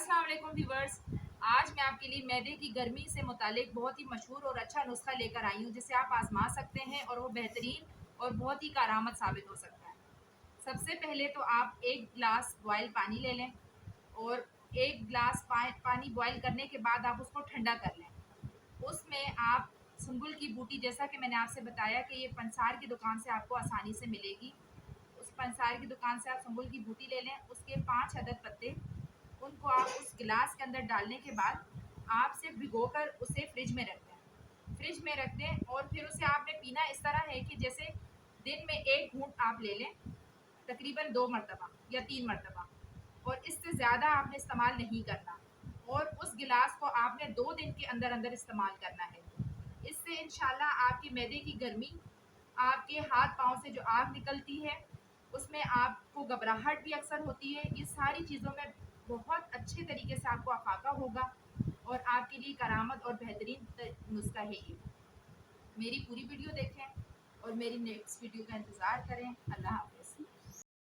अस्सलाम वालेकुम व्यूवर्स। आज मैं आपके लिए मैदे की गर्मी से मुतालिक बहुत ही मशहूर और अच्छा नुस्खा लेकर आई हूँ, जिसे आप आजमा सकते हैं और वो बेहतरीन और बहुत ही कारआमद साबित हो सकता है। सबसे पहले तो आप एक गिलास बॉयल पानी ले लें और एक गिलास पानी बॉयल करने के बाद आप उसको ठंडा कर लें। उसमें आप सुंबुल की बूटी, जैसा कि मैंने आपसे बताया कि ये पंसार की दुकान से आपको आसानी से मिलेगी, उस पंसार की दुकान से आप सुंबुल की बूटी ले लें। उसके 5 अदद पत्ते, उनको आप उस गिलास के अंदर डालने के बाद आप सिर्फ भिगोकर उसे फ्रिज में रख दें। फ्रिज में रख दें और फिर उसे आपने पीना इस तरह है कि जैसे दिन में 1 घूंट आप ले लें, तकरीबन 2 मरतबा या 3 मरतबा, और इससे ज़्यादा आपने इस्तेमाल नहीं करना। और उस गिलास को आपने 2 दिन के अंदर अंदर इस्तेमाल करना है। इससे इंशाल्लाह आपकी मैदे की गर्मी, आपके हाथ पाँव से जो आग निकलती है, उसमें आपको घबराहट भी अक्सर होती है, ये सारी चीज़ों में बहुत अच्छे तरीके से आपको अफाका होगा और आपके लिए करामत और बेहतरीन नुस्खा है ये। मेरी पूरी वीडियो देखें और मेरी नेक्स्ट वीडियो का इंतज़ार करें। अल्लाह हाफ़िज़।